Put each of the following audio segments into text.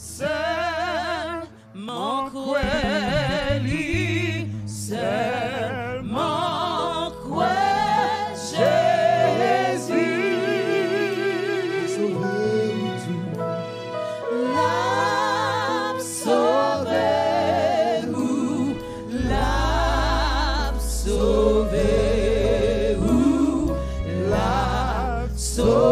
seulement crois-lui, seulement crois Jésus. L'a sauvé, ou l'a sauvé, ou l'a sauvé.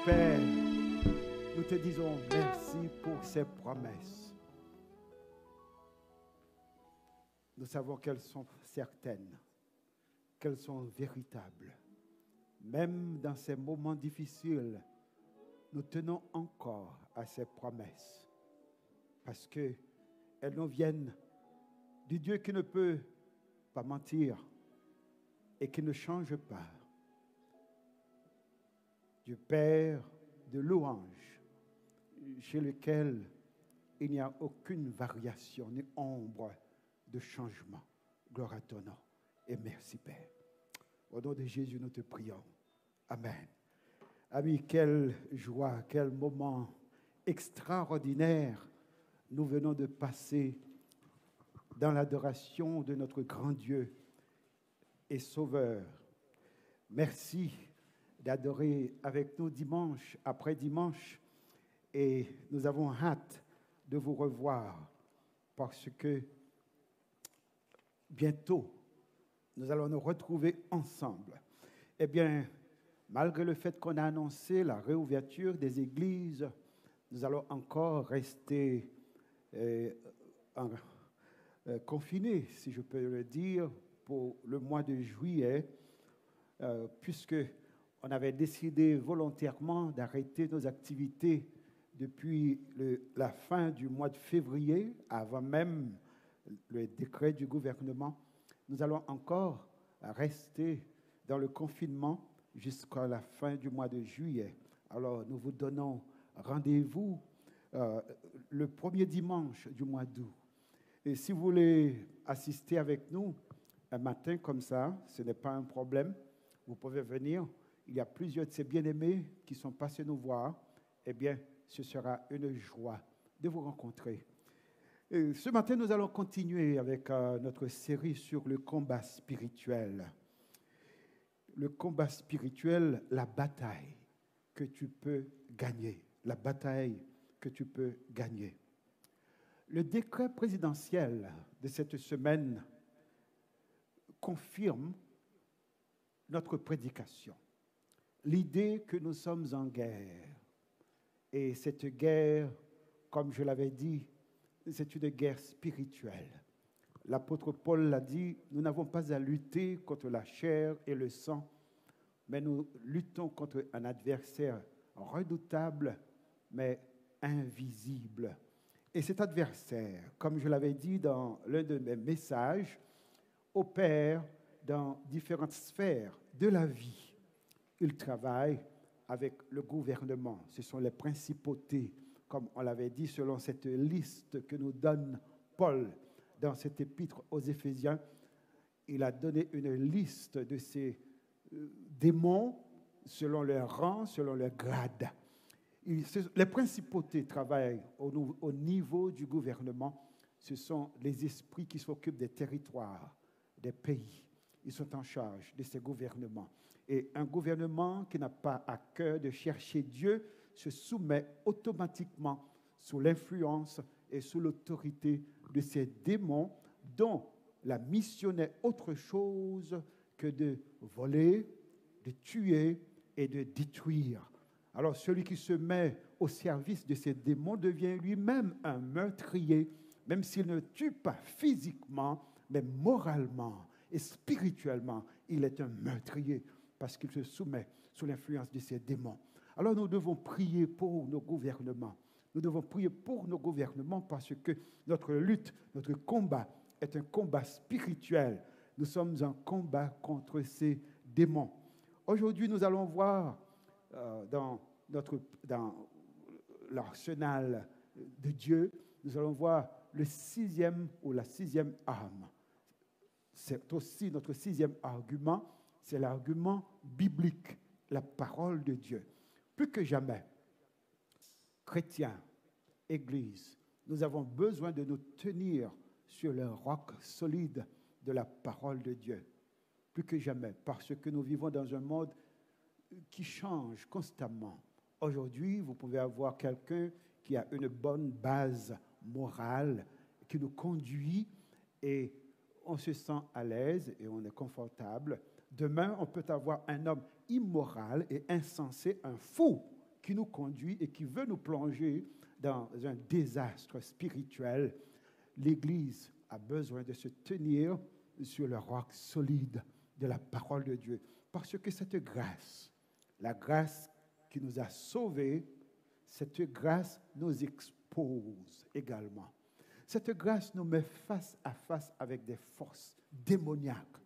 Père, nous te disons merci pour ces promesses. Nous savons qu'elles sont certaines, qu'elles sont véritables. Même dans ces moments difficiles, nous tenons encore à ces promesses parce qu'elles nous viennent du Dieu qui ne peut pas mentir et qui ne change pas. Du Père de louange, chez lequel il n'y a aucune variation ni ombre de changement. Gloire à ton nom et merci Père. Au nom de Jésus, nous te prions. Amen. Amis, quelle joie, quel moment extraordinaire nous venons de passer dans l'adoration de notre grand Dieu et Sauveur. Merci d'adorer avec nous dimanche après dimanche et nous avons hâte de vous revoir parce que bientôt nous allons nous retrouver ensemble. Eh bien, malgré le fait qu'on a annoncé la réouverture des églises, nous allons encore rester confinés, si je peux le dire, pour le mois de juillet, puisque on avait décidé volontairement d'arrêter nos activités depuis la fin du mois de février, avant même le décret du gouvernement. Nous allons encore rester dans le confinement jusqu'à la fin du mois de juillet. Alors, nous vous donnons rendez-vous le premier dimanche du mois d'août. Et si vous voulez assister avec nous un matin comme ça, ce n'est pas un problème. Vous pouvez venir. Il y a plusieurs de ces bien-aimés qui sont passés nous voir. Eh bien, ce sera une joie de vous rencontrer. Et ce matin, nous allons continuer avec notre série sur le combat spirituel. Le combat spirituel, la bataille que tu peux gagner. La bataille que tu peux gagner. Le décret présidentiel de cette semaine confirme notre prédication. L'idée que nous sommes en guerre. Et cette guerre, comme je l'avais dit, c'est une guerre spirituelle. L'apôtre Paul l'a dit, nous n'avons pas à lutter contre la chair et le sang, mais nous luttons contre un adversaire redoutable, mais invisible. Et cet adversaire, comme je l'avais dit dans l'un de mes messages, opère dans différentes sphères de la vie. Il travaille avec le gouvernement. Ce sont les principautés, comme on l'avait dit, selon cette liste que nous donne Paul dans cette épître aux Éphésiens. Il a donné une liste de ces démons selon leur rang, selon leur grade. Les principautés travaillent au niveau du gouvernement. Ce sont les esprits qui s'occupent des territoires, des pays. Ils sont en charge de ces gouvernements. Et un gouvernement qui n'a pas à cœur de chercher Dieu se soumet automatiquement sous l'influence et sous l'autorité de ces démons dont la mission n'est autre chose que de voler, de tuer et de détruire. Alors celui qui se met au service de ces démons devient lui-même un meurtrier, même s'il ne tue pas physiquement, mais moralement et spirituellement, il est un meurtrier parce qu'il se soumet sous l'influence de ces démons. Alors nous devons prier pour nos gouvernements, Nous devons prier pour nos gouvernements parce que notre lutte, notre combat est un combat spirituel. Nous sommes en combat contre ces démons. Aujourd'hui, nous allons voir dans l'arsenal de Dieu, nous allons voir le sixième ou la sixième arme. C'est aussi notre sixième argument, c'est l'argument biblique, la parole de Dieu. Plus que jamais, chrétiens, Église, nous avons besoin de nous tenir sur le roc solide de la parole de Dieu. Plus que jamais, parce que nous vivons dans un monde qui change constamment. Aujourd'hui, vous pouvez avoir quelqu'un qui a une bonne base morale, qui nous conduit et on se sent à l'aise et on est confortable. Demain, on peut avoir un homme immoral et insensé, un fou, qui nous conduit et qui veut nous plonger dans un désastre spirituel. L'Église a besoin de se tenir sur le roc solide de la parole de Dieu. Parce que cette grâce, la grâce qui nous a sauvés, cette grâce nous expose également. Cette grâce nous met face à face avec des forces démoniaques,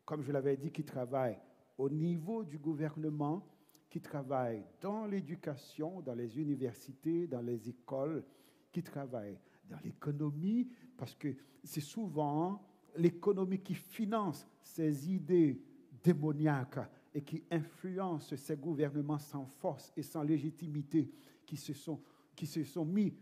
comme je l'avais dit, qui travaillent au niveau du gouvernement, qui travaillent dans l'éducation, dans les universités, dans les écoles, qui travaillent dans l'économie, parce que c'est souvent l'économie qui finance ces idées démoniaques et qui influence ces gouvernements sans force et sans légitimité qui se sont mis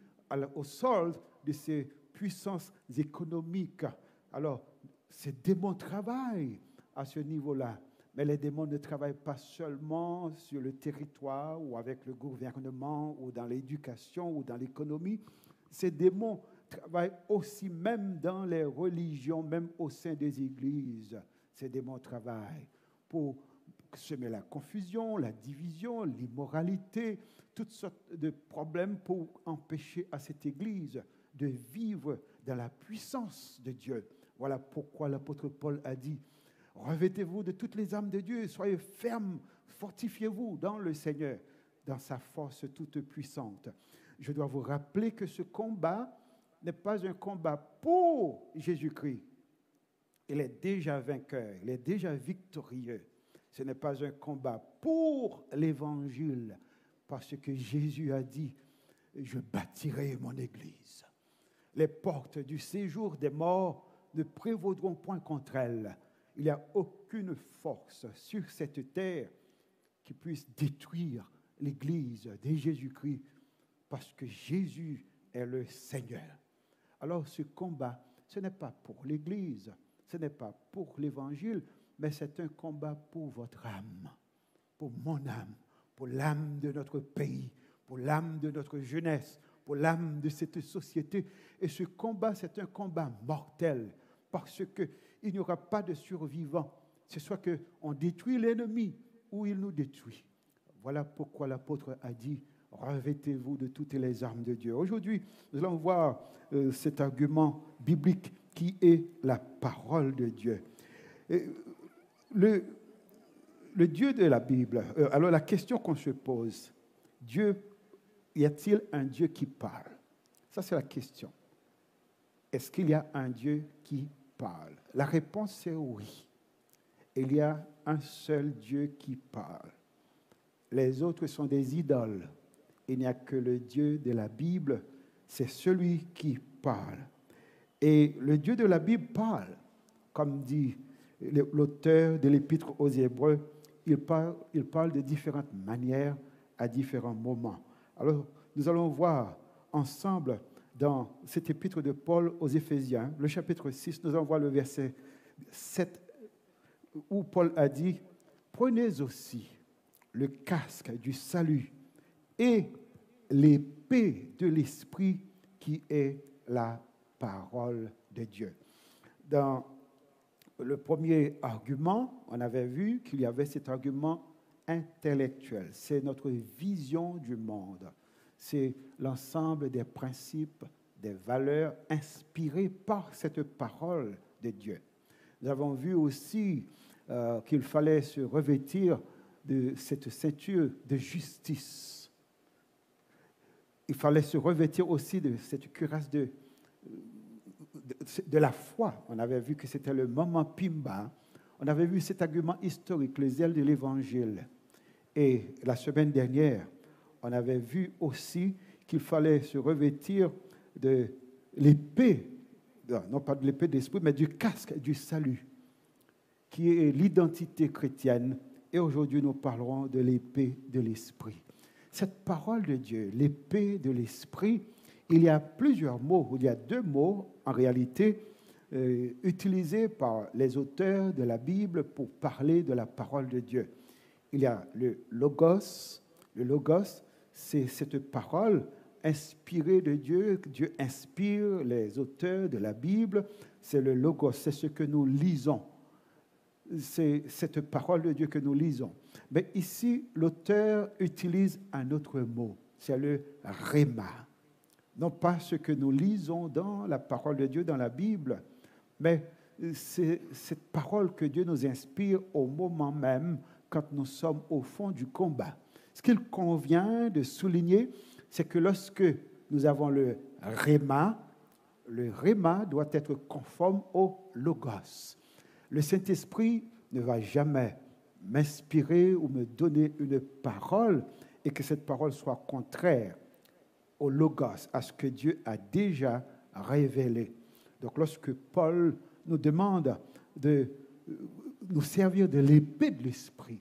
au solde de ces puissances économiques. Alors, ces démons travaillent à ce niveau-là. Mais les démons ne travaillent pas seulement sur le territoire ou avec le gouvernement ou dans l'éducation ou dans l'économie. Ces démons travaillent aussi même dans les religions, même au sein des églises. Ces démons travaillent pour semer la confusion, la division, l'immoralité, toutes sortes de problèmes pour empêcher à cette église de vivre dans la puissance de Dieu. Voilà pourquoi l'apôtre Paul a dit: revêtez-vous de toutes les armes de Dieu, soyez fermes, fortifiez-vous dans le Seigneur, dans sa force toute puissante. Je dois vous rappeler que ce combat n'est pas un combat pour Jésus-Christ. Il est déjà vainqueur, il est déjà victorieux. Ce n'est pas un combat pour l'Évangile, parce que Jésus a dit: je bâtirai mon Église. Les portes du séjour des morts ne prévaudront point contre elle. Il n'y a aucune force sur cette terre qui puisse détruire l'Église de Jésus-Christ, parce que Jésus est le Seigneur. Alors ce combat, ce n'est pas pour l'Église, ce n'est pas pour l'Évangile, mais c'est un combat pour votre âme, pour mon âme, pour l'âme de notre pays, pour l'âme de notre jeunesse, pour l'âme de cette société. Et ce combat, c'est un combat mortel, parce qu'il n'y aura pas de survivants. C'est soit qu'on détruit l'ennemi ou il nous détruit. Voilà pourquoi l'apôtre a dit: revêtez-vous de toutes les armes de Dieu. Aujourd'hui, nous allons voir cet argument biblique qui est la parole de Dieu. Le Dieu de la Bible, alors la question qu'on se pose, y a-t-il un Dieu qui parle? Ça, c'est la question. Est-ce qu'il y a un Dieu qui parle? La réponse, c'est oui. Il y a un seul Dieu qui parle. Les autres sont des idoles. Il n'y a que le Dieu de la Bible, c'est celui qui parle. Et le Dieu de la Bible parle, comme dit l'auteur de l'Épître aux Hébreux, il parle de différentes manières à différents moments. Alors, nous allons voir ensemble dans cette épître de Paul aux Éphésiens, le chapitre 6, nous allons voir le verset 7, où Paul a dit: prenez aussi le casque du salut et l'épée de l'Esprit qui est la parole de Dieu. Dans le premier argument, on avait vu qu'il y avait cet argument intellectuel. C'est notre vision du monde. C'est l'ensemble des principes, des valeurs inspirées par cette parole de Dieu. Nous avons vu aussi qu'il fallait se revêtir de cette ceinture de justice. il fallait se revêtir aussi de cette cuirasse de la foi. On avait vu que c'était le moment Pimba. On avait vu cet argument historique, les ailes de l'Évangile. Et la semaine dernière, on avait vu aussi qu'il fallait se revêtir de l'épée, non pas de l'épée d'esprit, mais du casque du salut, qui est l'identité chrétienne. Et aujourd'hui, nous parlerons de l'épée de l'esprit. Cette parole de Dieu, l'épée de l'esprit, il y a plusieurs mots, il y a 2 mots en réalité utilisés par les auteurs de la Bible pour parler de la parole de Dieu. Il y a le logos. Le logos, c'est cette parole inspirée de Dieu. Dieu inspire les auteurs de la Bible. C'est le logos, c'est ce que nous lisons. C'est cette parole de Dieu que nous lisons. Mais ici, l'auteur utilise un autre mot, c'est le rhéma. Non pas ce que nous lisons dans la parole de Dieu, dans la Bible, mais c'est cette parole que Dieu nous inspire au moment même quand nous sommes au fond du combat. Ce qu'il convient de souligner, c'est que lorsque nous avons le rhéma doit être conforme au logos. Le Saint-Esprit ne va jamais m'inspirer ou me donner une parole et que cette parole soit contraire au logos, à ce que Dieu a déjà révélé. Donc lorsque Paul nous demande de nous servir de l'épée de l'esprit,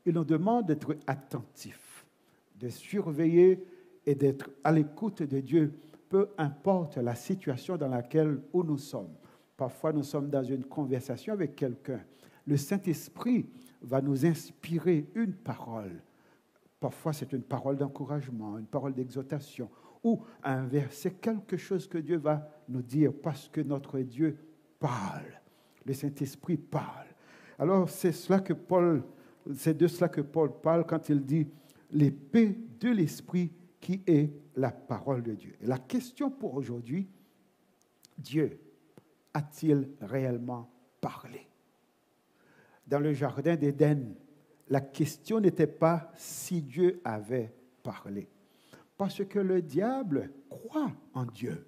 il nous demande d'être attentifs, de surveiller et d'être à l'écoute de Dieu, peu importe la situation dans laquelle où nous sommes. Parfois, nous sommes dans une conversation avec quelqu'un. Le Saint-Esprit va nous inspirer une parole. Parfois, c'est une parole d'encouragement, une parole d'exhortation, ou un verset, quelque chose que Dieu va nous dire, parce que notre Dieu parle. Le Saint-Esprit parle. Alors, c'est de cela que Paul parle quand il dit l'épée de l'Esprit qui est la parole de Dieu. Et la question pour aujourd'hui, Dieu a-t-il réellement parlé? Dans le jardin d'Éden, la question n'était pas si Dieu avait parlé. Parce que le diable croit en Dieu.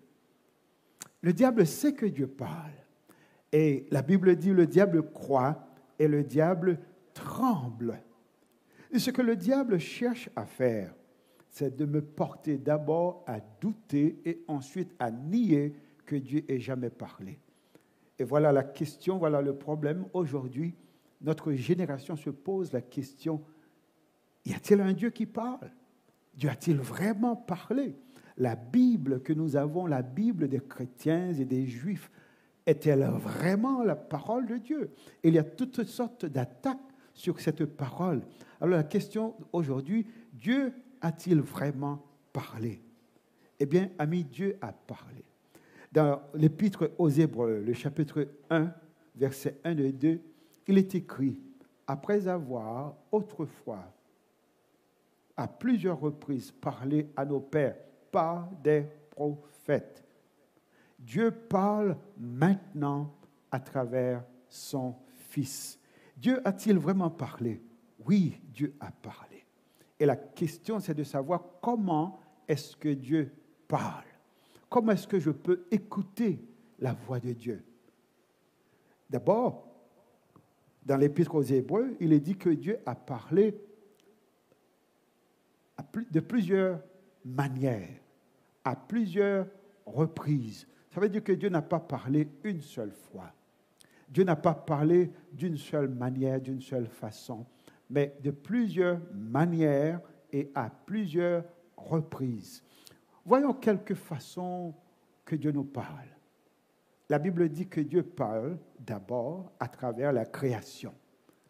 Le diable sait que Dieu parle. Et la Bible dit le diable croit et le diable tremble. Et ce que le diable cherche à faire, c'est de me porter d'abord à douter et ensuite à nier que Dieu ait jamais parlé. Et voilà la question, voilà le problème. Aujourd'hui, notre génération se pose la question, y a-t-il un Dieu qui parle? Dieu a-t-il vraiment parlé? La Bible que nous avons, la Bible des chrétiens et des juifs, est-elle vraiment la parole de Dieu? Il y a toutes sortes d'attaques sur cette parole. Alors la question aujourd'hui, Dieu a-t-il vraiment parlé? Eh bien, amis, Dieu a parlé. Dans l'Épître aux Hébreux, le chapitre 1, versets 1 et 2, il est écrit, après avoir autrefois, à plusieurs reprises, parlé à nos pères par des prophètes, Dieu parle maintenant à travers son Fils. Dieu a-t-il vraiment parlé? Oui, Dieu a parlé. Et la question, c'est de savoir comment est-ce que Dieu parle. Comment est-ce que je peux écouter la voix de Dieu? D'abord, dans l'Épître aux Hébreux, il est dit que Dieu a parlé de plusieurs manières, à plusieurs reprises. Ça veut dire que Dieu n'a pas parlé une seule fois. Dieu n'a pas parlé d'une seule manière, d'une seule façon, mais de plusieurs manières et à plusieurs reprises. Voyons quelques façons que Dieu nous parle. La Bible dit que Dieu parle d'abord à travers la création.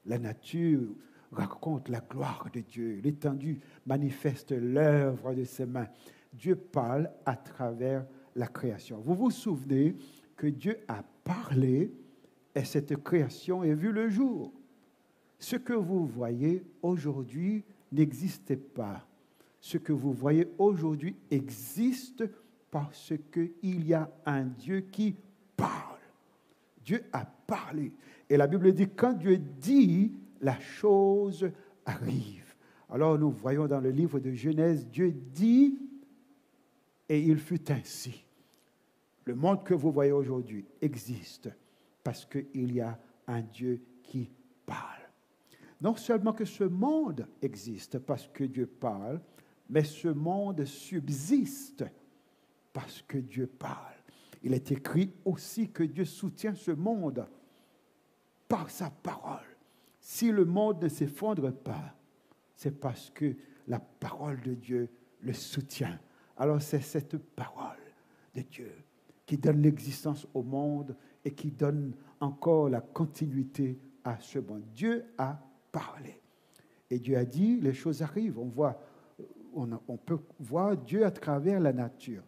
La nature raconte la gloire de Dieu. L'étendue manifeste l'œuvre de ses mains. Dieu parle à travers la création. Vous vous souvenez que Dieu a parlé et cette création est vue le jour. Ce que vous voyez aujourd'hui n'existait pas. Ce que vous voyez aujourd'hui existe parce qu'il y a un Dieu qui parle. Dieu a parlé. Et la Bible dit, quand Dieu dit, la chose arrive. Alors nous voyons dans le livre de Genèse, Dieu dit Et il fut ainsi. Le monde que vous voyez aujourd'hui existe parce qu'il y a un Dieu qui parle. Non seulement que ce monde existe parce que Dieu parle, mais ce monde subsiste parce que Dieu parle. Il est écrit aussi que Dieu soutient ce monde par sa parole. Si le monde ne s'effondre pas, c'est parce que la parole de Dieu le soutient. Alors c'est cette parole de Dieu qui donne l'existence au monde et qui donne encore la continuité à ce monde. Dieu a parlé. Et Dieu a dit, les choses arrivent. On peut voir Dieu à travers la nature.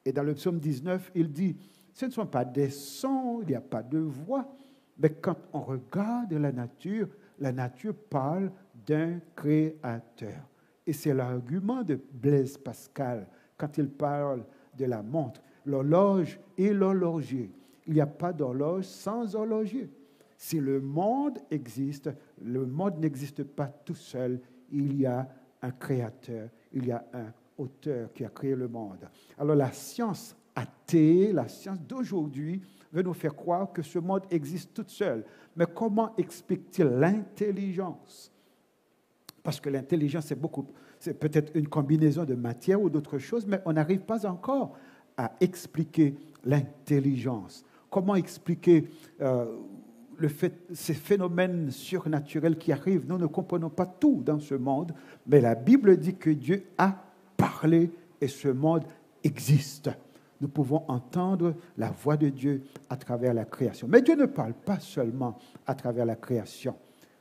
Et dans le psaume 19, il dit, ce ne sont pas des sons, il n'y a pas de voix, mais quand on regarde la nature parle d'un créateur. Et c'est l'argument de Blaise Pascal quand il parle de la montre, l'horloge et l'horloger. Il n'y a pas d'horloge sans horloger. Si le monde existe, le monde n'existe pas tout seul. Il y a un créateur, il y a un auteur qui a créé le monde. Alors la science athée, la science d'aujourd'hui, veut nous faire croire que ce monde existe toute seule. Mais comment explique-t-il l'intelligence? Parce que l'intelligence, c'est peut-être une combinaison de matière ou d'autres choses, mais on n'arrive pas encore à expliquer l'intelligence. Comment expliquer ces phénomènes surnaturels qui arrivent? Nous ne comprenons pas tout dans ce monde, mais la Bible dit que Dieu a parlé et ce monde existe. Nous pouvons entendre la voix de Dieu à travers la création. Mais Dieu ne parle pas seulement à travers la création.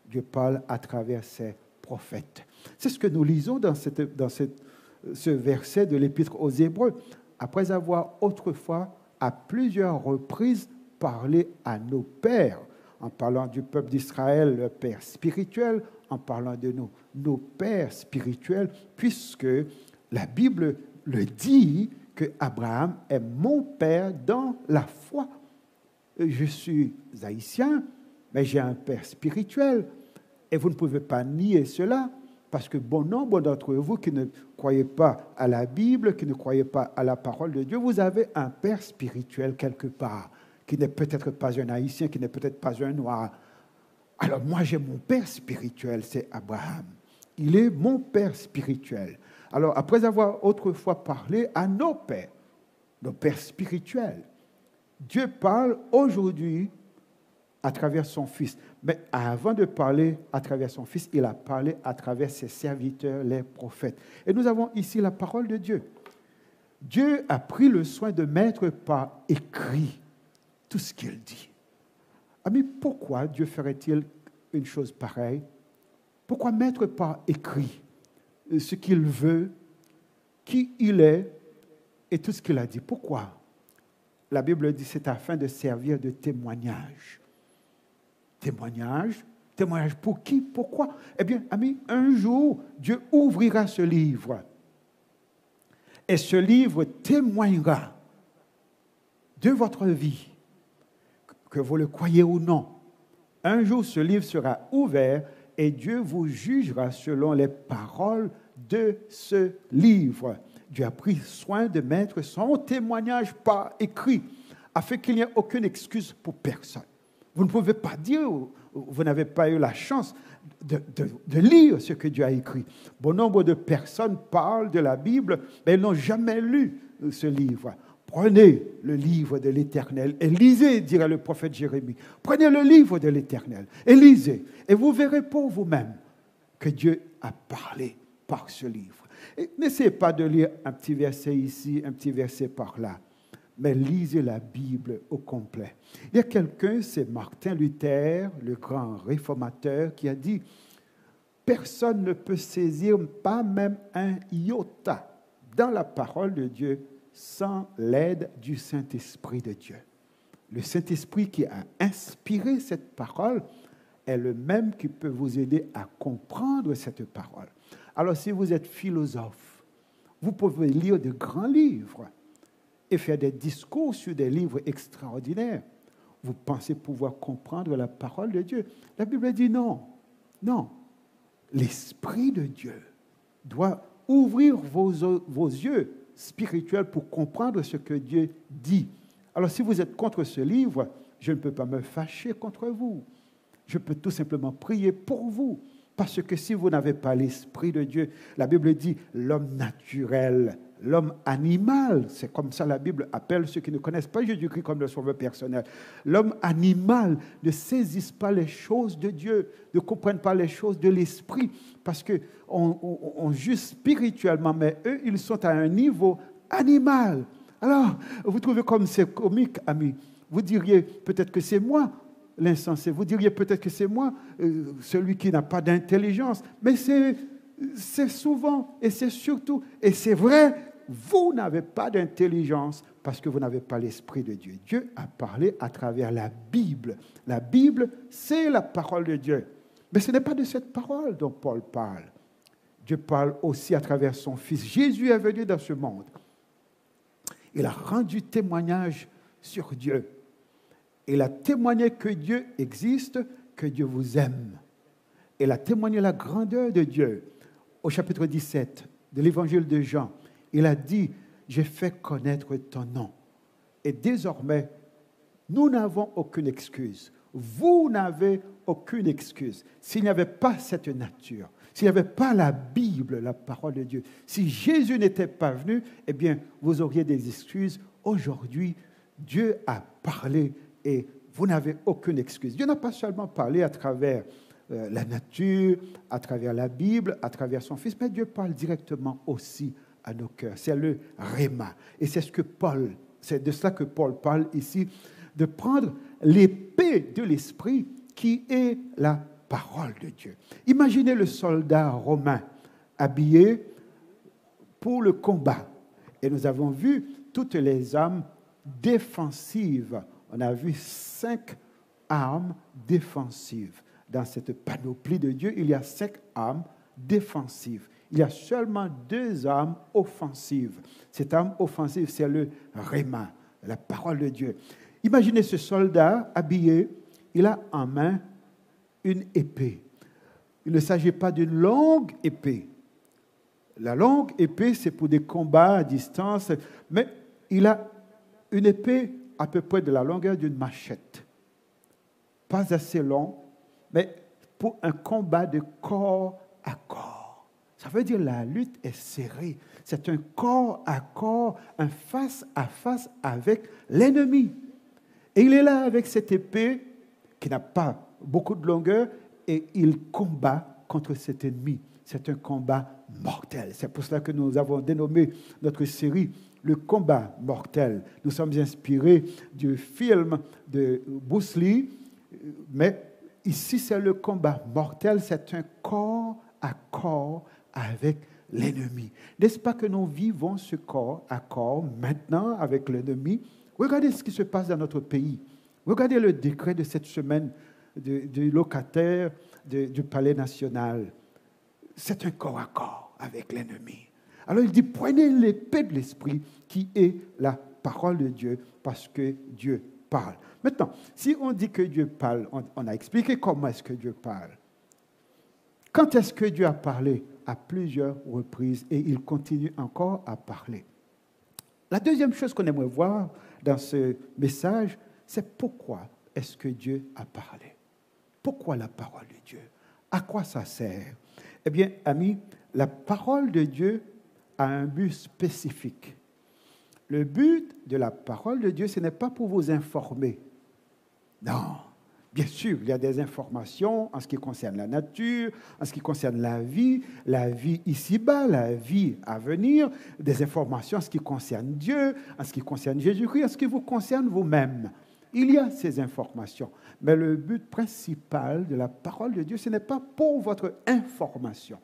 Dieu parle à travers ses prophètes. C'est ce que nous lisons dans ce verset de l'Épître aux Hébreux. Après avoir autrefois, à plusieurs reprises, parlé à nos pères, en parlant du peuple d'Israël, le père spirituel, en parlant de nos pères spirituels, puisque la Bible le dit que Abraham est mon père dans la foi. Je suis haïtien, mais j'ai un père spirituel. Et vous ne pouvez pas nier cela, parce que bon nombre d'entre vous qui ne croyez pas à la Bible, qui ne croyez pas à la parole de Dieu, vous avez un père spirituel quelque part, qui n'est peut-être pas un haïtien, qui n'est peut-être pas un noir. Alors moi, j'ai mon père spirituel, c'est Abraham. Il est mon père spirituel. Alors, après avoir autrefois parlé à nos pères spirituels, Dieu parle aujourd'hui à travers son Fils. Mais avant de parler à travers son Fils, il a parlé à travers ses serviteurs, les prophètes. Et nous avons ici la parole de Dieu. Dieu a pris le soin de mettre par écrit tout ce qu'il dit. Mais pourquoi Dieu ferait-il une chose pareille? Pourquoi mettre par écrit ce qu'il veut, qui il est et tout ce qu'il a dit? Pourquoi? La Bible dit que c'est afin de servir de témoignage. Témoignage pour qui? Pourquoi? Eh bien, amis, un jour, Dieu ouvrira ce livre. Et ce livre témoignera de votre vie, que vous le croyez ou non. Un jour, ce livre sera ouvert et Dieu vous jugera selon les paroles de ce livre. Dieu a pris soin de mettre son témoignage par écrit, afin qu'il n'y ait aucune excuse pour personne. Vous ne pouvez pas dire, vous n'avez pas eu la chance de lire ce que Dieu a écrit. Bon nombre de personnes parlent de la Bible, mais elles n'ont jamais lu ce livre. Prenez le livre de l'Éternel et lisez, dirait le prophète Jérémie. Prenez le livre de l'Éternel et lisez. Et vous verrez pour vous-même que Dieu a parlé par ce livre. Et n'essayez pas de lire un petit verset ici, un petit verset par là, mais lisez la Bible au complet. Il y a quelqu'un, c'est Martin Luther, le grand réformateur, qui a dit « Personne ne peut saisir pas même un iota dans la parole de Dieu sans l'aide du Saint-Esprit de Dieu. » Le Saint-Esprit qui a inspiré cette parole est le même qui peut vous aider à comprendre cette parole. Alors, si vous êtes philosophe, vous pouvez lire de grands livres et faire des discours sur des livres extraordinaires. Vous pensez pouvoir comprendre la parole de Dieu. La Bible dit non. Non. L'Esprit de Dieu doit ouvrir vos yeux spirituelle pour comprendre ce que Dieu dit. Alors, si vous êtes contre ce livre, je ne peux pas me fâcher contre vous. Je peux tout simplement prier pour vous. Parce que si vous n'avez pas l'Esprit de Dieu, la Bible dit l'homme naturel, l'homme animal, c'est comme ça la Bible appelle ceux qui ne connaissent pas Jésus-Christ comme le sauveur personnel. L'homme animal ne saisissent pas les choses de Dieu, ne comprennent pas les choses de l'Esprit, parce qu'on juge spirituellement, mais eux, ils sont à un niveau animal. Alors, vous trouvez comme c'est comique, amis. Vous diriez peut-être que c'est moi, l'insensé. Vous diriez peut-être que c'est moi, celui qui n'a pas d'intelligence. Mais c'est souvent, et c'est surtout, et c'est vrai, vous n'avez pas d'intelligence parce que vous n'avez pas l'Esprit de Dieu. Dieu a parlé à travers la Bible. La Bible, c'est la parole de Dieu. Mais ce n'est pas de cette parole dont Paul parle. Dieu parle aussi à travers son Fils. Jésus est venu dans ce monde. Il a rendu témoignage sur Dieu. Il a témoigné que Dieu existe, que Dieu vous aime. Il a témoigné la grandeur de Dieu. Au chapitre 17 de l'évangile de Jean, il a dit, j'ai fait connaître ton nom. Et désormais, nous n'avons aucune excuse. Vous n'avez aucune excuse. S'il n'y avait pas cette nature, s'il n'y avait pas la Bible, la parole de Dieu, si Jésus n'était pas venu, eh bien, vous auriez des excuses. Aujourd'hui, Dieu a parlé et vous n'avez aucune excuse. Dieu n'a pas seulement parlé à travers la nature, à travers la Bible, à travers son Fils, mais Dieu parle directement aussi à nos cœurs. C'est le Réma. Et c'est de cela que Paul parle ici, de prendre l'épée de l'Esprit qui est la parole de Dieu. Imaginez le soldat romain habillé pour le combat. Et nous avons vu toutes les armes défensives. On a vu 5 armes défensives. Dans cette panoplie de Dieu, il y a 5 armes défensives. Il y a seulement 2 armes offensives. Cette arme offensive, c'est le Réma, la parole de Dieu. Imaginez ce soldat habillé, il a en main une épée. Il ne s'agit pas d'une longue épée. La longue épée, c'est pour des combats à distance, mais il a une épée à peu près de la longueur d'une machette. Pas assez long, mais pour un combat de corps à corps. Ça veut dire que la lutte est serrée. C'est un corps à corps, un face à face avec l'ennemi. Et il est là avec cette épée qui n'a pas beaucoup de longueur et il combat contre cet ennemi. C'est un combat mortel. C'est pour cela que nous avons dénommé notre série Le combat mortel. Nous sommes inspirés du film de Bruce Lee, mais ici c'est le combat mortel, c'est un corps à corps avec l'ennemi. N'est-ce pas que nous vivons ce corps à corps maintenant avec l'ennemi? Regardez ce qui se passe dans notre pays. Regardez le décret de cette semaine du locataire du Palais national. C'est un corps à corps avec l'ennemi. Alors il dit, prenez l'épée de l'Esprit qui est la parole de Dieu parce que Dieu parle. Maintenant, si on dit que Dieu parle, on a expliqué comment est-ce que Dieu parle. Quand est-ce que Dieu a parlé? À plusieurs reprises et il continue encore à parler. La deuxième chose qu'on aimerait voir dans ce message, c'est pourquoi est-ce que Dieu a parlé? Pourquoi la parole de Dieu? À quoi ça sert? Eh bien, amis, la parole de Dieu a un but spécifique. Le but de la parole de Dieu, ce n'est pas pour vous informer. Non. Bien sûr, il y a des informations en ce qui concerne la nature, en ce qui concerne la vie ici-bas, la vie à venir, des informations en ce qui concerne Dieu, en ce qui concerne Jésus-Christ, en ce qui vous concerne vous-même. Il y a ces informations. Mais le but principal de la parole de Dieu, ce n'est pas pour votre information.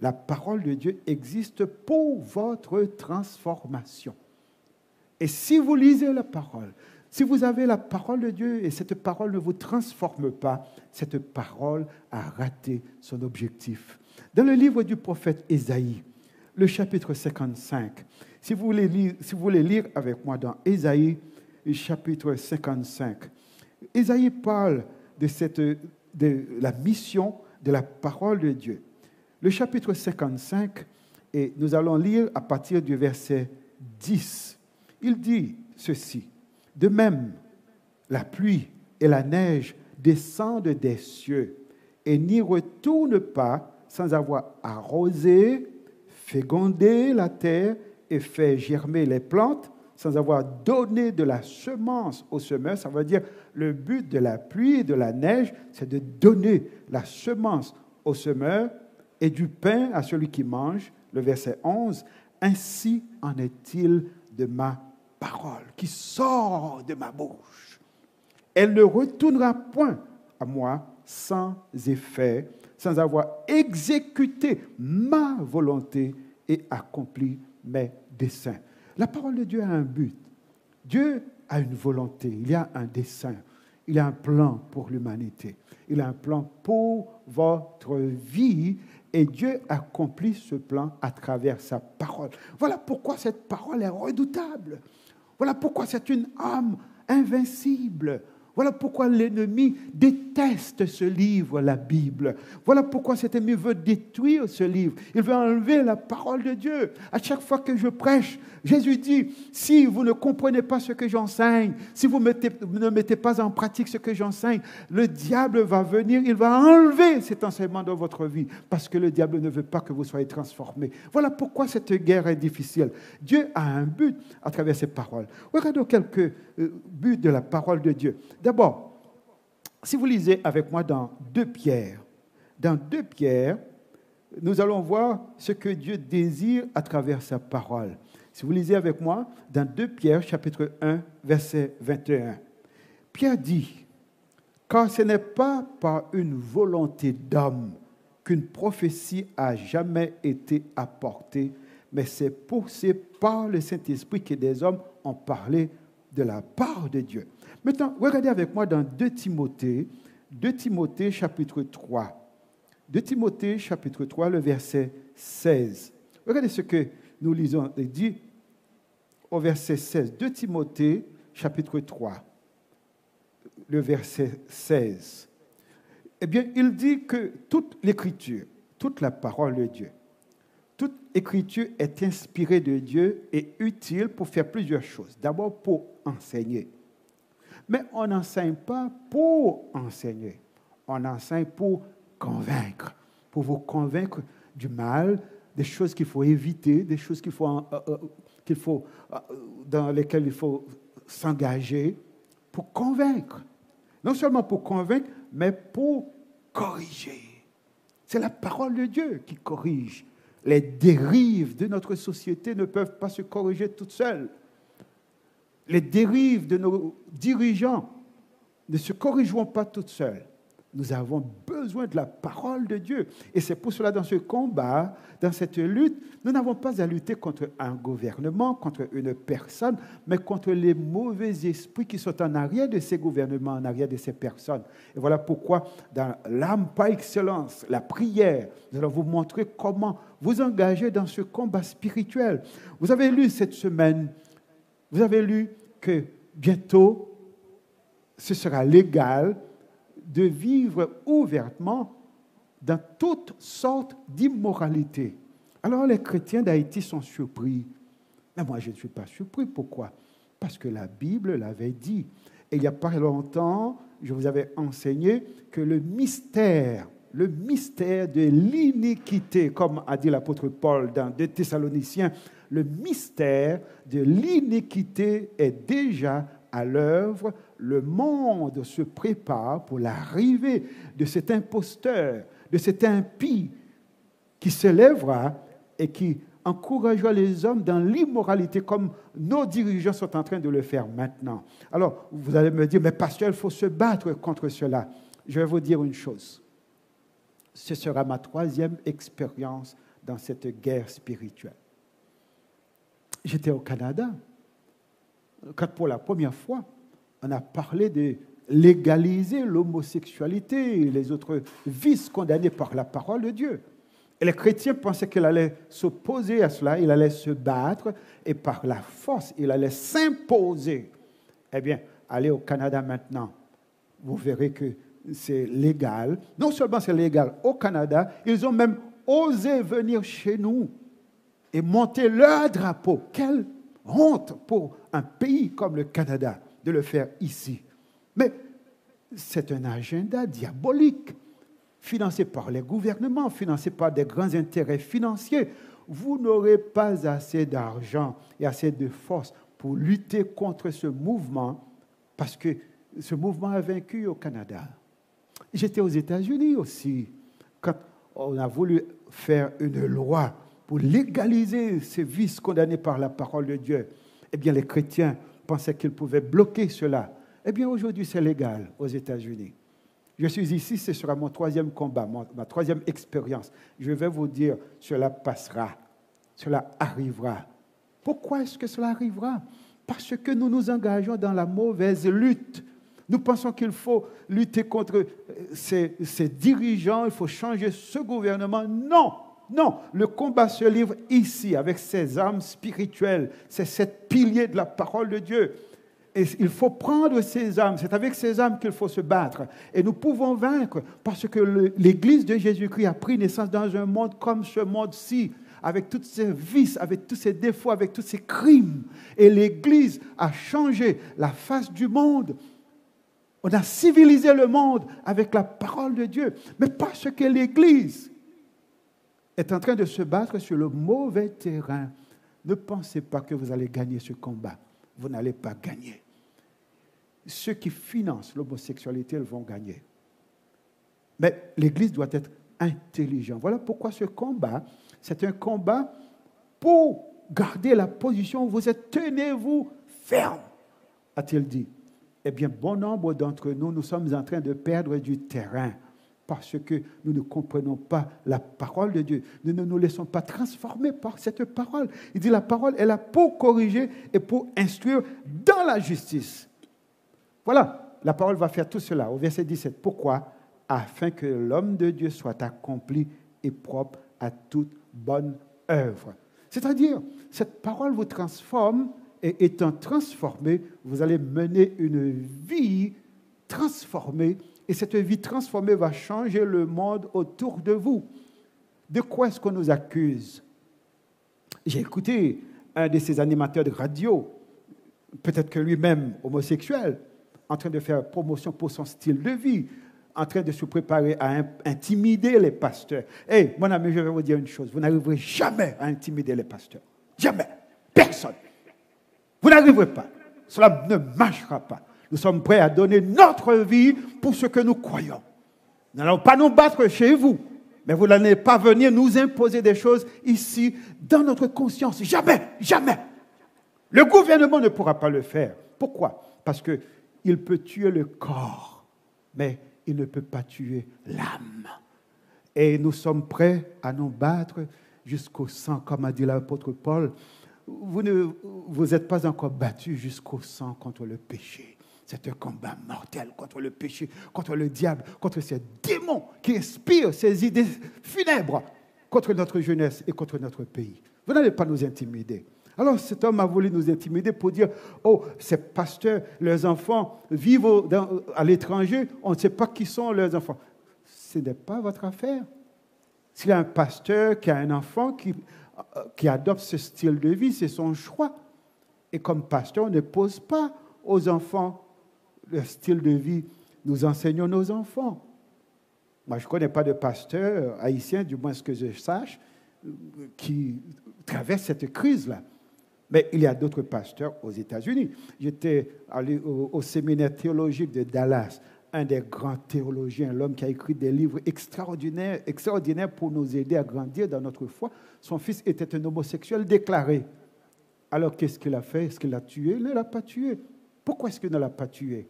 La parole de Dieu existe pour votre transformation. Et si vous lisez la parole, si vous avez la parole de Dieu et cette parole ne vous transforme pas, cette parole a raté son objectif. Dans le livre du prophète Ésaïe, le chapitre 55, si vous voulez lire avec moi dans Ésaïe, chapitre 55, Ésaïe parle de la mission de la parole de Dieu. Le chapitre 55, Et nous allons lire à partir du verset 10. Il dit ceci: de même, la pluie et la neige descendent des cieux et n'y retournent pas sans avoir arrosé, fécondé la terre et fait germer les plantes, sans avoir donné de la semence au semeur. Ça veut dire le but de la pluie et de la neige, c'est de donner la semence au semeur et du pain à celui qui mange. Le verset 11, ainsi en est-il de ma parole qui sort de ma bouche. Elle ne retournera point à moi sans effet, sans avoir exécuté ma volonté et accompli mes desseins. La parole de Dieu a un but. Dieu a une volonté, il y a un dessein, il a un plan pour l'humanité, il a un plan pour votre vie et Dieu accomplit ce plan à travers sa parole. Voilà pourquoi cette parole est redoutable. Voilà pourquoi c'est une arme invincible. Voilà pourquoi l'ennemi déteste ce livre, la Bible. Voilà pourquoi cet ennemi veut détruire ce livre. Il veut enlever la parole de Dieu. À chaque fois que je prêche, Jésus dit, si vous ne comprenez pas ce que j'enseigne, si vous ne mettez pas en pratique ce que j'enseigne, le diable va venir, il va enlever cet enseignement dans votre vie, parce que le diable ne veut pas que vous soyez transformés. Voilà pourquoi cette guerre est difficile. Dieu a un but à travers ses paroles. Regardons quelques buts de la parole de Dieu. D'abord, si vous lisez avec moi dans 2 Pierre, nous allons voir ce que Dieu désire à travers sa parole. Si vous lisez avec moi dans 2 Pierre, chapitre 1, verset 21, Pierre dit, « Car ce n'est pas par une volonté d'homme qu'une prophétie a jamais été apportée, mais c'est poussé par le Saint-Esprit que des hommes ont parlé de la part de Dieu. » Maintenant, regardez avec moi dans 2 Timothée chapitre 3. 2 Timothée chapitre 3, le verset 16. Regardez ce que nous lisons. Il dit au verset 16, 2 Timothée chapitre 3, le verset 16. Eh bien, il dit que toute l'écriture, toute la parole de Dieu, toute écriture est inspirée de Dieu et utile pour faire plusieurs choses. D'abord, pour enseigner. Mais on n'enseigne pas pour enseigner. On enseigne pour convaincre, pour vous convaincre du mal, des choses qu'il faut éviter, des choses dans lesquelles il faut s'engager, pour convaincre. Non seulement pour convaincre, mais pour corriger. C'est la parole de Dieu qui corrige. Les dérives de notre société ne peuvent pas se corriger toutes seules. Les dérives de nos dirigeants ne se corrigeront pas toutes seules. Nous avons besoin de la parole de Dieu. Et c'est pour cela, dans ce combat, dans cette lutte, nous n'avons pas à lutter contre un gouvernement, contre une personne, mais contre les mauvais esprits qui sont en arrière de ces gouvernements, en arrière de ces personnes. Et voilà pourquoi, dans l'arme par excellence, la prière, nous allons vous montrer comment vous engager dans ce combat spirituel. Vous avez lu cette semaine, vous avez lu que bientôt, ce sera légal de vivre ouvertement dans toutes sortes d'immoralités. Alors les chrétiens d'Haïti sont surpris. Mais moi, je ne suis pas surpris. Pourquoi? Parce que la Bible l'avait dit. Et il n'y a pas longtemps, je vous avais enseigné que le mystère de l'iniquité, comme a dit l'apôtre Paul dans 2 Thessaloniciens, le mystère de l'iniquité est déjà à l'œuvre. Le monde se prépare pour l'arrivée de cet imposteur, de cet impie qui se lèvera et qui encouragera les hommes dans l'immoralité comme nos dirigeants sont en train de le faire maintenant. Alors, vous allez me dire, mais pasteur, il faut se battre contre cela. Je vais vous dire une chose. Ce sera ma 3e expérience dans cette guerre spirituelle. J'étais au Canada, quand pour la première fois, on a parlé de légaliser l'homosexualité et les autres vices condamnés par la parole de Dieu. Et les chrétiens pensaient qu'il allait s'opposer à cela, il allait se battre et par la force, il allait s'imposer. Eh bien, allez au Canada maintenant, vous verrez que c'est légal. Non seulement c'est légal au Canada, ils ont même osé venir chez nous et monter leur drapeau. Quelle honte pour un pays comme le Canada de le faire ici. Mais c'est un agenda diabolique, financé par les gouvernements, financé par des grands intérêts financiers. Vous n'aurez pas assez d'argent et assez de force pour lutter contre ce mouvement, parce que ce mouvement a vaincu au Canada. J'étais aux États-Unis aussi, quand on a voulu faire une loi pour légaliser ces vices condamnés par la parole de Dieu. Eh bien, les chrétiens pensaient qu'ils pouvaient bloquer cela. Eh bien, aujourd'hui, c'est légal aux États-Unis. Je suis ici, ce sera mon troisième combat, ma troisième expérience. Je vais vous dire, cela passera, cela arrivera. Pourquoi est-ce que cela arrivera? Parce que nous nous engageons dans la mauvaise lutte. Nous pensons qu'il faut lutter contre ces dirigeants, il faut changer ce gouvernement. Non, non, le combat se livre ici, avec ces armes spirituelles, ces 7 piliers de la parole de Dieu. Et il faut prendre ces armes, c'est avec ces armes qu'il faut se battre. Et nous pouvons vaincre, parce que l'Église de Jésus-Christ a pris naissance dans un monde comme ce monde-ci, avec tous ses vices, avec tous ses défauts, avec tous ses crimes. Et l'Église a changé la face du monde. On a civilisé le monde avec la parole de Dieu. Mais parce que l'Église est en train de se battre sur le mauvais terrain, ne pensez pas que vous allez gagner ce combat. Vous n'allez pas gagner. Ceux qui financent l'homosexualité, ils vont gagner. Mais l'Église doit être intelligente. Voilà pourquoi ce combat, c'est un combat pour garder la position où vous êtes. Tenez-vous ferme, a-t-il dit. Eh bien, bon nombre d'entre nous, nous sommes en train de perdre du terrain parce que nous ne comprenons pas la parole de Dieu. Nous ne nous laissons pas transformer par cette parole. Il dit la parole est là pour corriger et pour instruire dans la justice. Voilà, la parole va faire tout cela. Au verset 17, pourquoi? Afin que l'homme de Dieu soit accompli et propre à toute bonne œuvre. C'est-à-dire, cette parole vous transforme et étant transformé, vous allez mener une vie transformée et cette vie transformée va changer le monde autour de vous. De quoi est-ce qu'on nous accuse? J'ai écouté un de ces animateurs de radio, peut-être que lui-même homosexuel, en train de faire promotion pour son style de vie, en train de se préparer à intimider les pasteurs. Hey, mon ami, je vais vous dire une chose, vous n'arriverez jamais à intimider les pasteurs. Jamais. Personne. Vous n'arriverez pas. Cela ne marchera pas. Nous sommes prêts à donner notre vie pour ce que nous croyons. Nous n'allons pas nous battre chez vous, mais vous n'allez pas venir nous imposer des choses ici, dans notre conscience. Jamais, jamais. Le gouvernement ne pourra pas le faire. Pourquoi? Parce qu'il peut tuer le corps, mais il ne peut pas tuer l'âme. Et nous sommes prêts à nous battre jusqu'au sang, comme a dit l'apôtre Paul. Vous n'êtes pas encore battus jusqu'au sang contre le péché. C'est un combat mortel contre le péché, contre le diable, contre ces démons qui inspirent ces idées funèbres contre notre jeunesse et contre notre pays. Vous n'allez pas nous intimider. Alors cet homme a voulu nous intimider pour dire, oh, ces pasteurs, leurs enfants vivent à l'étranger, on ne sait pas qui sont leurs enfants. Ce n'est pas votre affaire. S'il y a un pasteur qui a un enfant qui adopte ce style de vie, c'est son choix. Et comme pasteur, on ne pose pas aux enfants le style de vie. Nous enseignons nos enfants. Moi, je ne connais pas de pasteur haïtien, du moins ce que je sache, qui traverse cette crise-là. Mais il y a d'autres pasteurs aux États-Unis. J'étais allé au séminaire théologique de Dallas, un des grands théologiens, l'homme qui a écrit des livres extraordinaires pour nous aider à grandir dans notre foi. Son fils était un homosexuel déclaré. Alors, qu'est-ce qu'il a fait? Est-ce qu'il l'a tué? Il ne l'a pas tué. Pourquoi est-ce qu'il ne l'a pas tué?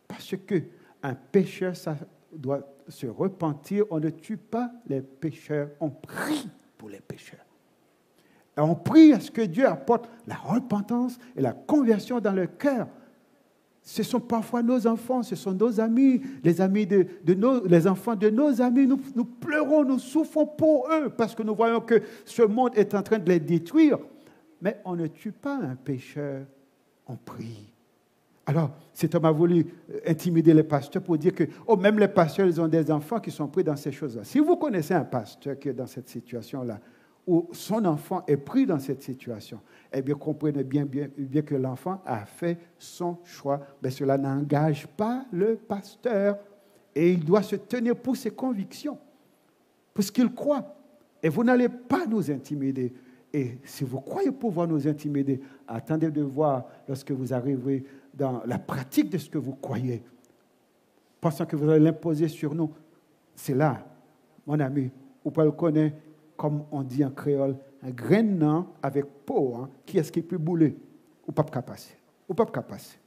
Parce qu'un pécheur, ça doit se repentir. On ne tue pas les pécheurs, on prie pour les pécheurs. Et on prie à ce que Dieu apporte la repentance et la conversion dans leur cœur. Ce sont parfois nos enfants, ce sont nos amis, les enfants de nos amis. Nous pleurons, nous souffrons pour eux parce que nous voyons que ce monde est en train de les détruire. Mais on ne tue pas un pécheur, on prie. Alors, cet homme a voulu intimider les pasteurs pour dire que même les pasteurs, ils ont des enfants qui sont pris dans ces choses-là. Si vous connaissez un pasteur qui est dans cette situation-là, où son enfant est pris dans cette situation, eh bien, comprenez bien que l'enfant a fait son choix, mais cela n'engage pas le pasteur et il doit se tenir pour ses convictions, pour ce qu'il croit. Et vous n'allez pas nous intimider. Et si vous croyez pouvoir nous intimider, attendez de voir lorsque vous arriverez dans la pratique de ce que vous croyez, pensant que vous allez l'imposer sur nous. C'est là, mon ami, vous pouvez le connaître, comme on dit en créole, un grain avec peau, hein, qui est-ce qui peut bouler? Ou pas passer. Ou pas passer.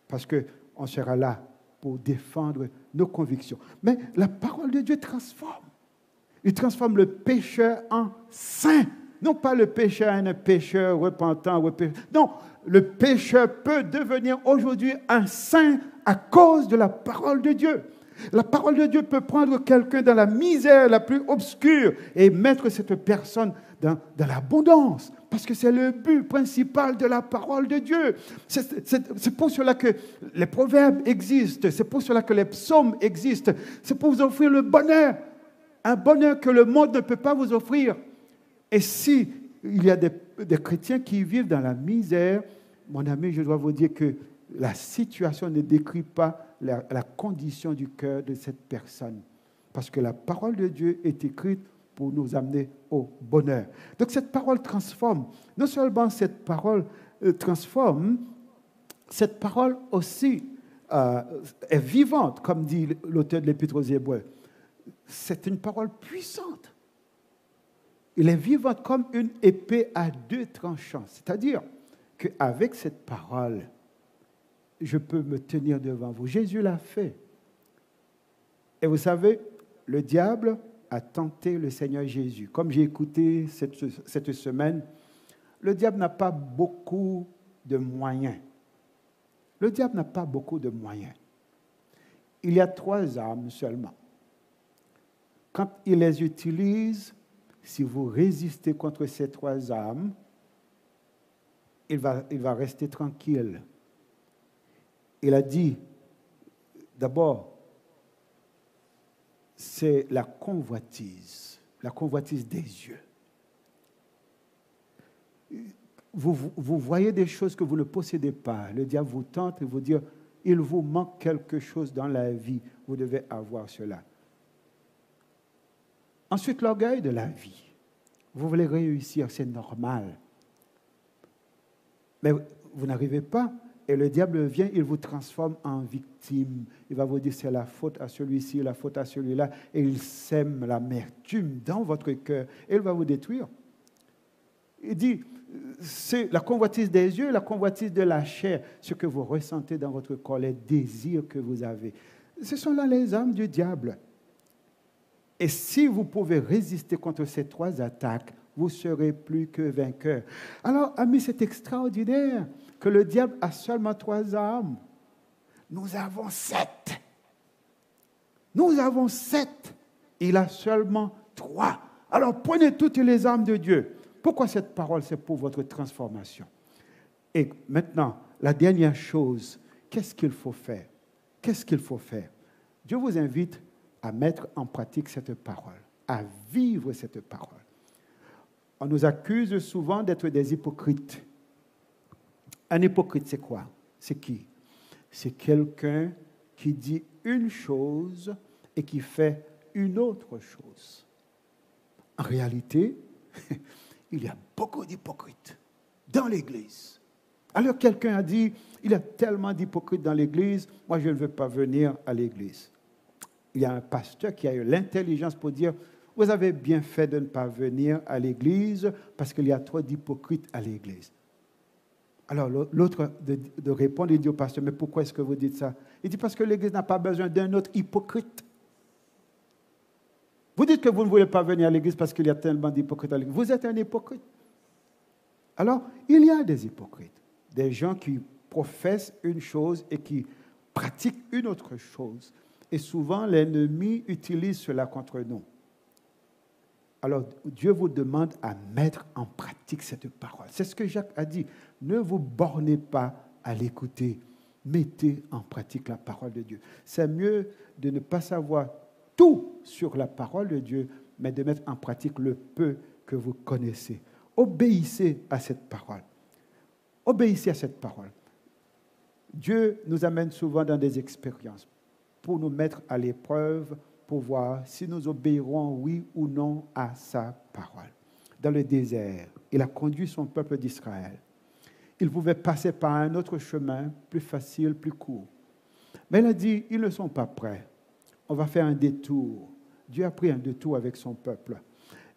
Parce qu'on sera là pour défendre nos convictions. Mais la parole de Dieu transforme. Il transforme le pécheur en saint. Non pas le pécheur en un pécheur repentant. Non, le pécheur peut devenir aujourd'hui un saint à cause de la parole de Dieu. La parole de Dieu peut prendre quelqu'un dans la misère la plus obscure et mettre cette personne dans l'abondance. Parce que c'est le but principal de la parole de Dieu. C'est pour cela que les proverbes existent. C'est pour cela que les psaumes existent. C'est pour vous offrir le bonheur. Un bonheur que le monde ne peut pas vous offrir. Et si il y a des chrétiens qui vivent dans la misère, mon ami, je dois vous dire que la situation ne décrit pas la condition du cœur de cette personne. Parce que la parole de Dieu est écrite pour nous amener au bonheur. Donc cette parole transforme. Non seulement cette parole transforme, cette parole aussi est vivante, comme dit l'auteur de l'Épître aux Hébreux. C'est une parole puissante. Il est vivant comme une épée à deux tranchants. C'est-à-dire qu'avec cette parole, je peux me tenir devant vous. Jésus l'a fait. Et vous savez, le diable a tenté le Seigneur Jésus. Comme j'ai écouté cette semaine, le diable n'a pas beaucoup de moyens. Le diable n'a pas beaucoup de moyens. Il y a 3 armes seulement. Quand il les utilise, si vous résistez contre ces 3 armes, il va rester tranquille. Il a dit, d'abord, c'est la convoitise des yeux. Vous voyez des choses que vous ne possédez pas. Le diable vous tente et vous dit, il vous manque quelque chose dans la vie, vous devez avoir cela. Ensuite, l'orgueil de la vie. Vous voulez réussir, c'est normal. Mais vous n'arrivez pas. Et le diable vient, il vous transforme en victime. Il va vous dire, c'est la faute à celui-ci, la faute à celui-là. Et il sème l'amertume dans votre cœur. Et il va vous détruire. Il dit, c'est la convoitise des yeux, la convoitise de la chair, ce que vous ressentez dans votre corps, les désirs que vous avez. Ce sont là les armes du diable. Et si vous pouvez résister contre ces 3 attaques, vous serez plus que vainqueur. Alors, amis, c'est extraordinaire que le diable a seulement 3 armes. Nous avons 7. Nous avons 7. Il a seulement 3. Alors, prenez toutes les armes de Dieu. Pourquoi cette parole? C'est pour votre transformation. Et maintenant, la dernière chose, qu'est-ce qu'il faut faire? Qu'est-ce qu'il faut faire? Dieu vous invite à mettre en pratique cette parole, à vivre cette parole. On nous accuse souvent d'être des hypocrites. Un hypocrite, c'est quoi? C'est qui? C'est quelqu'un qui dit une chose et qui fait une autre chose. En réalité, il y a beaucoup d'hypocrites dans l'Église. Alors quelqu'un a dit, il y a tellement d'hypocrites dans l'Église, moi je ne veux pas venir à l'Église. Il y a un pasteur qui a eu l'intelligence pour dire, vous avez bien fait de ne pas venir à l'Église parce qu'il y a trop d'hypocrites à l'Église. Alors l'autre de répondre, il dit au pasteur, mais pourquoi est-ce que vous dites ça? Il dit, parce que l'Église n'a pas besoin d'un autre hypocrite. Vous dites que vous ne voulez pas venir à l'Église parce qu'il y a tellement d'hypocrites à l'Église. Vous êtes un hypocrite. Alors, il y a des hypocrites, des gens qui professent une chose et qui pratiquent une autre chose. Et souvent, l'ennemi utilise cela contre nous. Alors, Dieu vous demande à mettre en pratique cette parole. C'est ce que Jacques a dit. Ne vous bornez pas à l'écouter. Mettez en pratique la parole de Dieu. C'est mieux de ne pas savoir tout sur la parole de Dieu, mais de mettre en pratique le peu que vous connaissez. Obéissez à cette parole. Obéissez à cette parole. Dieu nous amène souvent dans des expériences pour nous mettre à l'épreuve, pour voir si nous obéirons oui ou non à sa parole. Dans le désert, il a conduit son peuple d'Israël. Il pouvait passer par un autre chemin, plus facile, plus court. Mais il a dit, ils ne sont pas prêts. On va faire un détour. Dieu a pris un détour avec son peuple.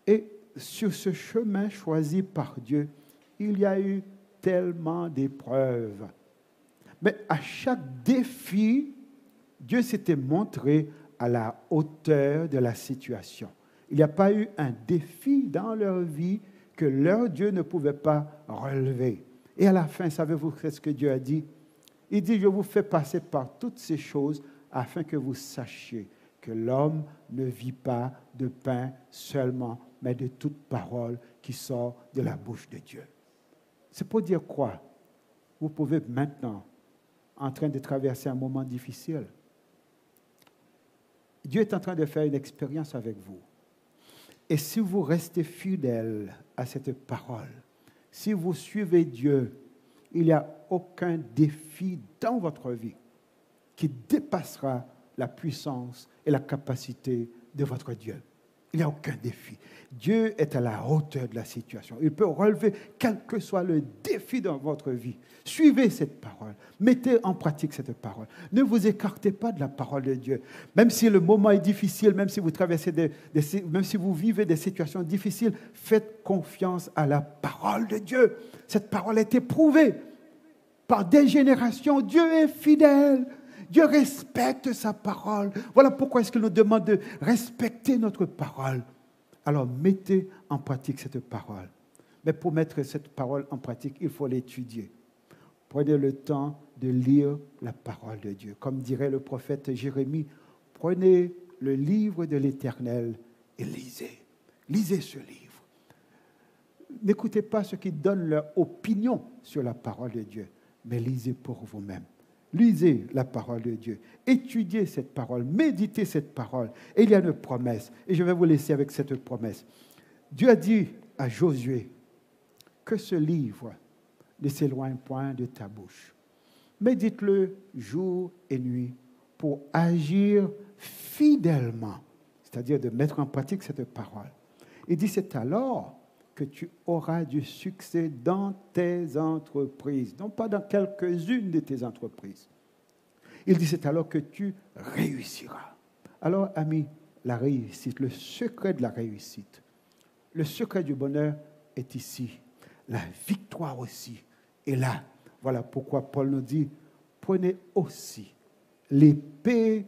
Et sur ce chemin choisi par Dieu, il y a eu tellement d'épreuves. Mais à chaque défi, Dieu s'était montré à la hauteur de la situation. Il n'y a pas eu un défi dans leur vie que leur Dieu ne pouvait pas relever. Et à la fin, savez-vous ce que Dieu a dit? Il dit, je vous fais passer par toutes ces choses afin que vous sachiez que l'homme ne vit pas de pain seulement, mais de toute parole qui sort de la bouche de Dieu. C'est pour dire quoi? Vous pouvez maintenant, en train de traverser un moment difficile, Dieu est en train de faire une expérience avec vous. Et si vous restez fidèle à cette parole, si vous suivez Dieu, il n'y a aucun défi dans votre vie qui dépassera la puissance et la capacité de votre Dieu. Il n'y a aucun défi. Dieu est à la hauteur de la situation. Il peut relever quel que soit le défi dans votre vie. Suivez cette parole. Mettez en pratique cette parole. Ne vous écartez pas de la parole de Dieu. Même si le moment est difficile, même si vous traversez même si vous vivez des situations difficiles, faites confiance à la parole de Dieu. Cette parole a été prouvée par des générations. Dieu est fidèle. Dieu respecte sa parole. Voilà pourquoi est-ce qu'il nous demande de respecter notre parole. Alors, mettez en pratique cette parole. Mais pour mettre cette parole en pratique, il faut l'étudier. Prenez le temps de lire la parole de Dieu. Comme dirait le prophète Jérémie, prenez le livre de l'Éternel et lisez. Lisez ce livre. N'écoutez pas ceux qui donnent leur opinion sur la parole de Dieu, mais lisez pour vous-même. Lisez la parole de Dieu. Étudiez cette parole. Méditez cette parole. Et il y a une promesse. Et je vais vous laisser avec cette promesse. Dieu a dit à Josué que ce livre ne s'éloigne point de ta bouche. Médite-le jour et nuit pour agir fidèlement, c'est-à-dire de mettre en pratique cette parole. Il dit, c'est alors que tu auras du succès dans tes entreprises, non pas dans quelques-unes de tes entreprises. Il dit, c'est alors que tu réussiras. Alors, amis, la réussite, le secret de la réussite, le secret du bonheur est ici. La victoire aussi est là. Voilà pourquoi Paul nous dit, prenez aussi l'épée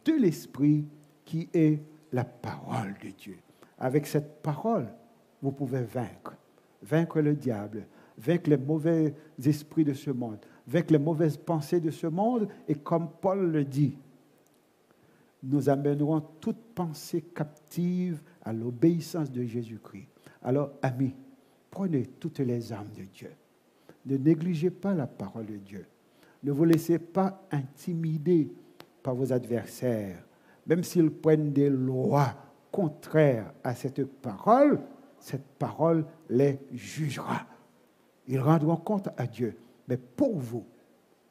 de l'esprit qui est la parole de Dieu. Avec cette parole, vous pouvez vaincre le diable, vaincre les mauvais esprits de ce monde, vaincre les mauvaises pensées de ce monde. Et comme Paul le dit, nous amènerons toute pensée captive à l'obéissance de Jésus-Christ. Alors, amis, prenez toutes les armes de Dieu. Ne négligez pas la parole de Dieu. Ne vous laissez pas intimider par vos adversaires. Même s'ils prennent des lois contraires à cette parole les jugera. Ils rendront compte à Dieu. Mais pour vous,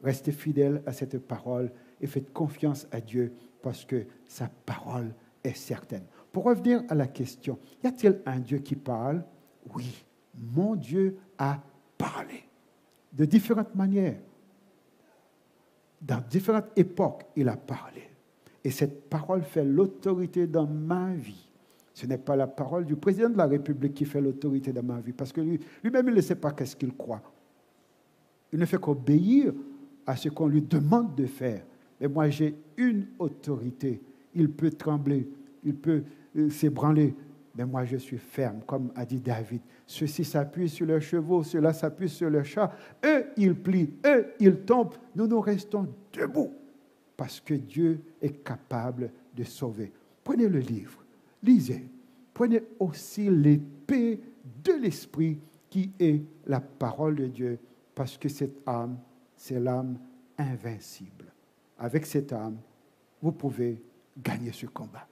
restez fidèles à cette parole et faites confiance à Dieu parce que sa parole est certaine. Pour revenir à la question, y a-t-il un Dieu qui parle? Oui, mon Dieu a parlé. De différentes manières. Dans différentes époques, il a parlé. Et cette parole fait l'autorité dans ma vie. Ce n'est pas la parole du président de la République qui fait l'autorité dans ma vie, parce que lui-même, il ne sait pas qu'est-ce qu'il croit. Il ne fait qu'obéir à ce qu'on lui demande de faire. Mais moi, j'ai une autorité. Il peut trembler, il peut s'ébranler, mais moi, je suis ferme, comme a dit David. Ceux-ci s'appuient sur leurs chevaux, ceux-là s'appuient sur leurs chats. Eux, ils plient, eux, ils tombent. Nous restons debout, parce que Dieu est capable de sauver. Prenez le livre. Lisez. Prenez aussi l'épée de l'esprit qui est la parole de Dieu, parce que cette âme, c'est l'âme invincible. Avec cette âme, vous pouvez gagner ce combat.